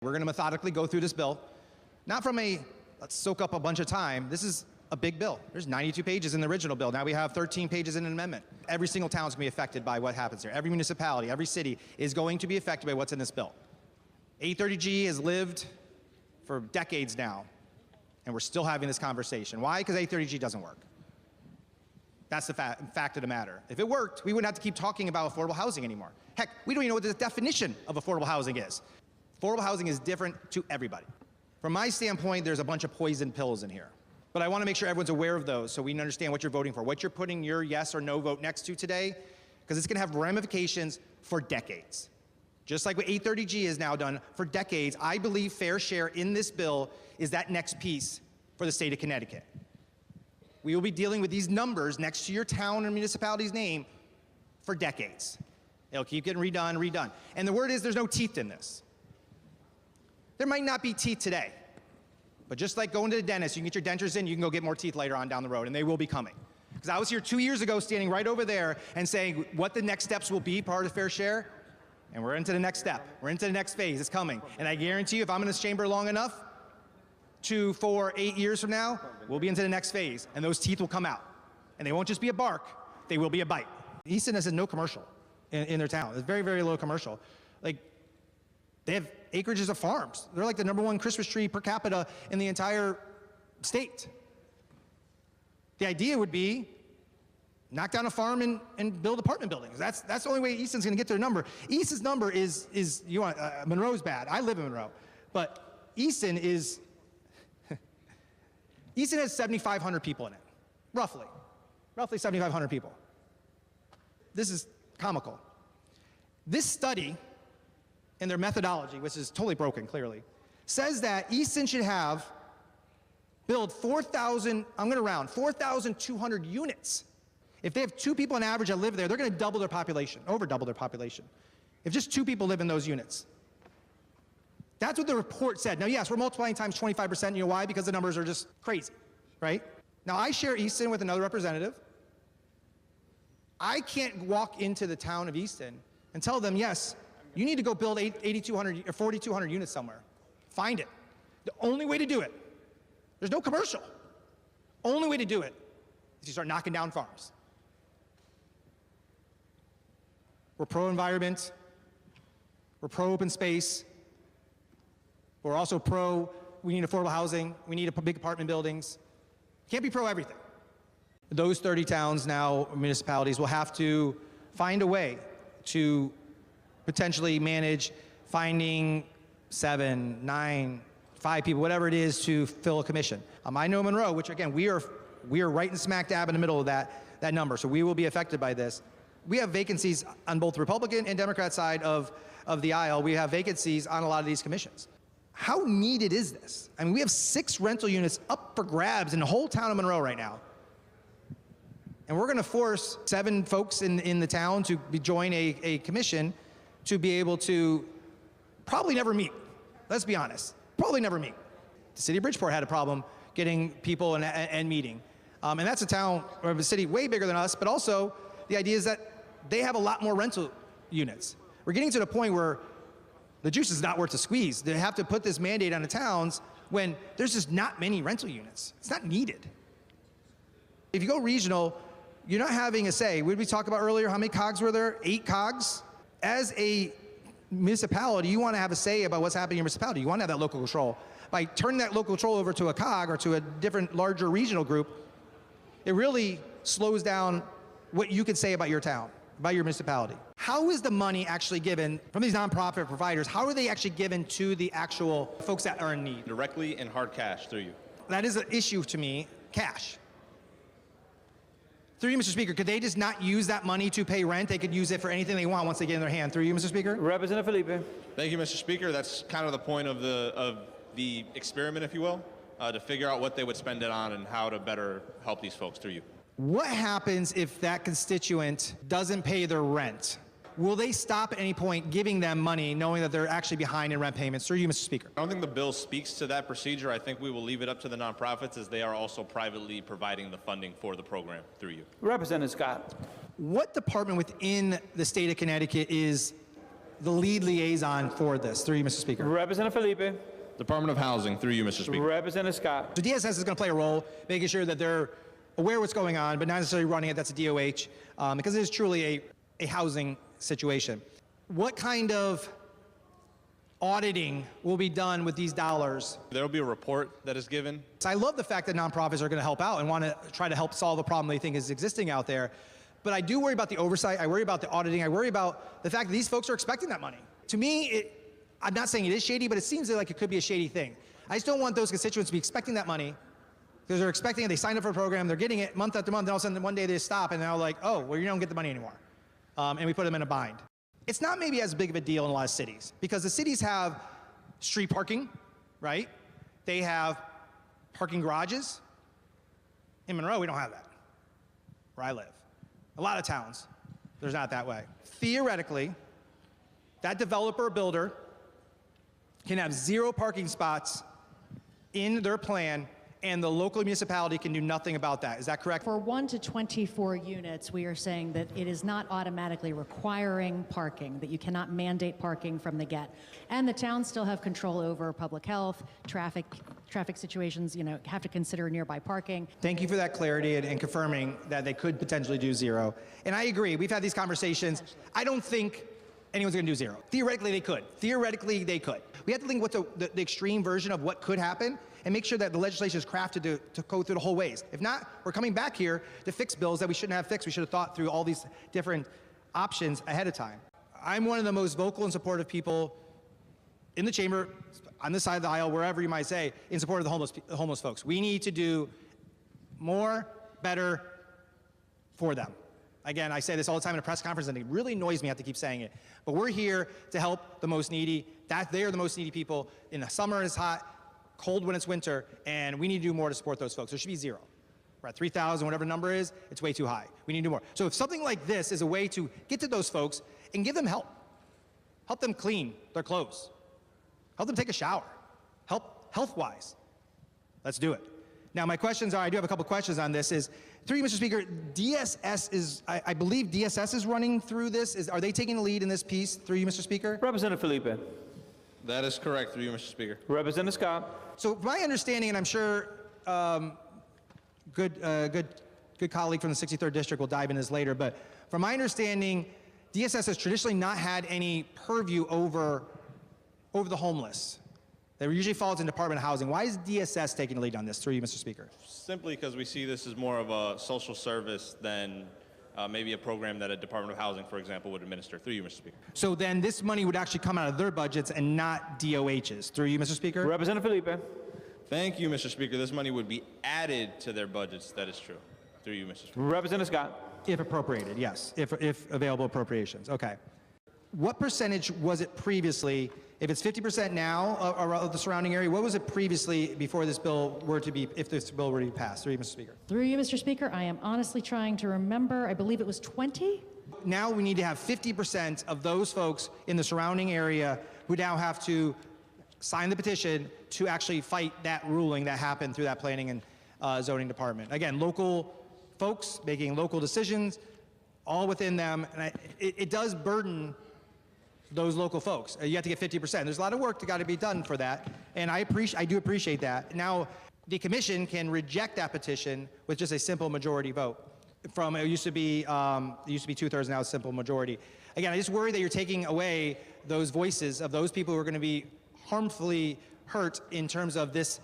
We're going to methodically go through this bill, not from a let's soak up a bunch of time. This is a big bill. There's 92 pages in the original bill. Now we have 13 pages in an amendment. Every single town is going to be affected by what happens here. Every municipality, every city is going to be affected by what's in this bill. 830G has lived for decades now, and we're still having this conversation. Why? Because 830G doesn't work. That's the fact of the matter. If it worked, we wouldn't have to keep talking about affordable housing anymore. Heck, we don't even know what the definition of affordable housing is. Affordable housing is different to everybody. From my standpoint, there's a bunch of poison pills in here. But I want to make sure everyone's aware of those so we can understand what you're voting for, what you're putting your yes or no vote next to today, because it's going to have ramifications for decades. Just like what 830G has now done for decades, I believe fair share in this bill is that next piece for the state of Connecticut. We will be dealing with these numbers next to your town or municipality's name for decades. It'll keep getting redone. And the word is there's no teeth in this. There might not be teeth today, but just like going to the dentist, you can get your dentures in, you can go get more teeth later on down the road, and they will be coming. Because I was here 2 years ago standing right over there and saying what the next steps will be part of fair share, and we're into the next step. We're into the next phase. It's coming. And I guarantee you, if I'm in this chamber long enough, 2, 4, 8 years from now, we'll be into the next phase, and those teeth will come out. And they won't just be a bark, they will be a bite. Easton has no commercial in their town. It's very, very low commercial. Like, they have acreages of farms. They're like the #1 Christmas tree per capita in the entire state. The idea would be knock down a farm and build apartment buildings. That's the only way Easton's going to get their number. Easton's number is you want Monroe's bad. I live in Monroe, but Easton is Easton has 7,500 people in it, roughly 7,500 people. This is comical. This study, and their methodology, which is totally broken, clearly, says that Easton should build 4,000, I'm going to round, 4,200 units. If they have 2 people on average that live there, they're going to double their population, over double their population, if just 2 people live in those units. That's what the report said. Now, yes, we're multiplying times 25%. You know why? Because the numbers are just crazy, right? Now, I share Easton with another representative. I can't walk into the town of Easton and tell them, yes, you need to go build 8,200 or 4,200 units somewhere. Find it. The only way to do it, there's no commercial. Only way to do it is you start knocking down farms. We're pro-environment. We're pro-open space. We're also we need affordable housing. We need big apartment buildings. Can't be pro-everything. Those 30 towns now, municipalities, will have to find a way to potentially manage finding 7, 9, 5 people, whatever it is, to fill a commission. I know Monroe, which again, we are right in smack dab in the middle of that number, so we will be affected by this. We have vacancies on both Republican and Democrat side of the aisle. We have vacancies on a lot of these commissions. How needed is this? I mean, we have 6 rental units up for grabs in the whole town of Monroe right now. And we're going to force 7 folks in the town to join a commission to be able to probably never meet. Let's be honest, probably never meet. The city of Bridgeport had a problem getting people and meeting. And that's a town or a city way bigger than us, but also the idea is that they have a lot more rental units. We're getting to the point where the juice is not worth the squeeze. They have to put this mandate on the towns when there's just not many rental units. It's not needed. If you go regional, you're not having a say. What did we talk about earlier? How many cogs were there? 8 cogs? As a municipality, you want to have a say about what's happening in your municipality. You want to have that local control. By turning that local control over to a cog or to a different, larger regional group, it really slows down what you can say about your town, about your municipality. How is the money actually given from these nonprofit providers? How are they actually given to the actual folks that are in need? Directly in hard cash through you. That is an issue to me, cash. Through you, Mr. Speaker, could they just not use that money to pay rent? They could use it for anything they want once they get in their hand. Through you, Mr. Speaker. Representative Felipe. Thank you, Mr. Speaker. That's kind of the point of the experiment, if you will, to figure out what they would spend it on and how to better help these folks through you. What happens if that constituent doesn't pay their rent? Will they stop at any point giving them money knowing that they're actually behind in rent payments? Through you, Mr. Speaker. I don't think the bill speaks to that procedure. I think we will leave it up to the nonprofits as they are also privately providing the funding for the program through you. Representative Scott. What department within the state of Connecticut is the lead liaison for this, through you, Mr. Speaker. Representative Felipe. Department of Housing, through you, Mr. Speaker. Representative Scott. So DSS is going to play a role, making sure that they're aware of what's going on, but not necessarily running it. That's a DOH, because it is truly a housing situation. What kind of auditing will be done with these dollars? There will be a report that is given. So I love the fact that nonprofits are going to help out and want to try to help solve a problem they think is existing out there. But I do worry about the oversight. I worry about the auditing. I worry about the fact that these folks are expecting that money. To me, I'm not saying it is shady, but it seems like it could be a shady thing. I just don't want those constituents to be expecting that money, because they're expecting it, they signed up for a program, they're getting it month after month, and all of a sudden one day they stop and they're like, oh, well, you don't get the money anymore. And we put them in a bind. It's not maybe as big of a deal in a lot of cities, because the cities have street parking, right? They have parking garages. In Monroe, we don't have that, where I live. A lot of towns, there's not that way. Theoretically, that developer or builder can have 0 parking spots in their plan, and the local municipality can do nothing about that. Is that correct? For 1 to 24 units, we are saying that it is not automatically requiring parking, that you cannot mandate parking from the get. And the towns still have control over public health, traffic situations, have to consider nearby parking. Thank you for that clarity and confirming that they could potentially do 0. And I agree, we've had these conversations. I don't think anyone's going to do 0. Theoretically, they could. Theoretically, they could. We have to think what's the extreme version of what could happen and make sure that the legislation is crafted to go through the whole ways. If not, we're coming back here to fix bills that we shouldn't have fixed. We should have thought through all these different options ahead of time. I'm one of the most vocal and supportive people in the chamber, on this side of the aisle, wherever you might say, in support of the homeless folks. We need to do more, better for them. Again, I say this all the time in a press conference, and it really annoys me I have to keep saying it. But we're here to help the most needy. They are the most needy people. In the summer, it's hot, cold when it's winter, and we need to do more to support those folks. There should be 0. We're at 3,000, whatever the number is, it's way too high. We need to do more. So if something like this is a way to get to those folks and give them help them clean their clothes, help them take a shower, help health-wise, let's do it. Now, my questions are, I do have a couple questions on this, is, through you, Mr. Speaker, DSS is, I believe DSS is running through this. Are they taking the lead in this piece, through you, Mr. Speaker? Representative Felipe. That is correct, through you, Mr. Speaker. Representative Scott. So my understanding, and I'm sure good colleague from the 63rd District will dive into this later, but from my understanding, DSS has traditionally not had any purview over the homeless. That usually falls in Department of Housing. Why is DSS taking the lead on this, through you, Mr. Speaker? Simply because we see this as more of a social service than maybe a program that a Department of Housing, for example, would administer, through you, Mr. Speaker. So then this money would actually come out of their budgets and not DOH's, through you, Mr. Speaker? Representative Felipe. Thank you, Mr. Speaker. This money would be added to their budgets. That is true. Through you, Mr. Speaker. Representative Scott. If appropriated, yes. If available appropriations. Okay. What percentage was it previously? If it's 50% now of the surrounding area, what was it previously before this bill were to be, if this bill were to be passed? Through you, Mr. Speaker. Through you, Mr. Speaker, I am honestly trying to remember. I believe it was 20? Now we need to have 50% of those folks in the surrounding area who now have to sign the petition to actually fight that ruling that happened through that planning and zoning department. Again, local folks making local decisions, all within them, and it does burden those local folks. You have to get 50%. There's a lot of work that got to be done for that, and I do appreciate that. Now, the commission can reject that petition with just a simple majority vote. From it used to be 2/3, now it's simple majority. Again, I just worry that you're taking away those voices of those people who are going to be harmfully hurt in terms of this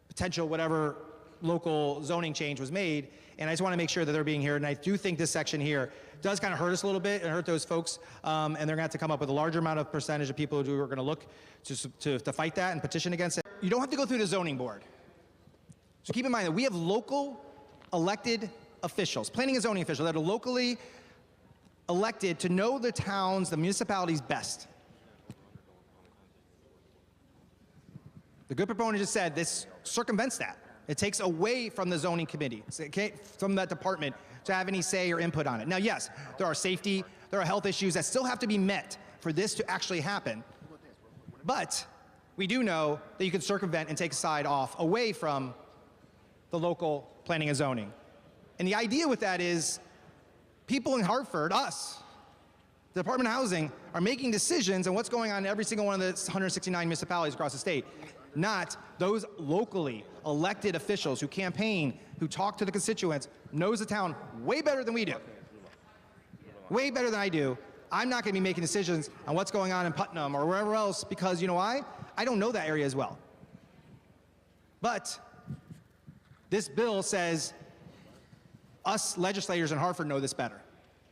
potential whatever local zoning change was made, and I just want to make sure that they're being heard. And I do think this section here does kind of hurt us a little bit and hurt those folks, and they're going to have to come up with a larger amount of percentage of people who are going to look to fight that and petition against it. You don't have to go through the zoning board. So keep in mind that we have local elected officials, planning and zoning officials, that are locally elected to know the towns, the municipalities best. The good proponent just said this circumvents that. It takes away from the zoning committee, from that department, to have any say or input on it. Now, yes, there are safety, there are health issues that still have to be met for this to actually happen. But we do know that you can circumvent and take a side off away from the local planning and zoning. And the idea with that is people in Hartford, us, The Department of Housing are making decisions on what's going on in every single one of the 169 municipalities across the state, not those locally elected officials who campaign, who talk to the constituents, knows the town way better than we do. Way better than I do. I'm not going to be making decisions on what's going on in Putnam or wherever else because you know why? I don't know that area as well. But this bill says us legislators in Hartford know this better.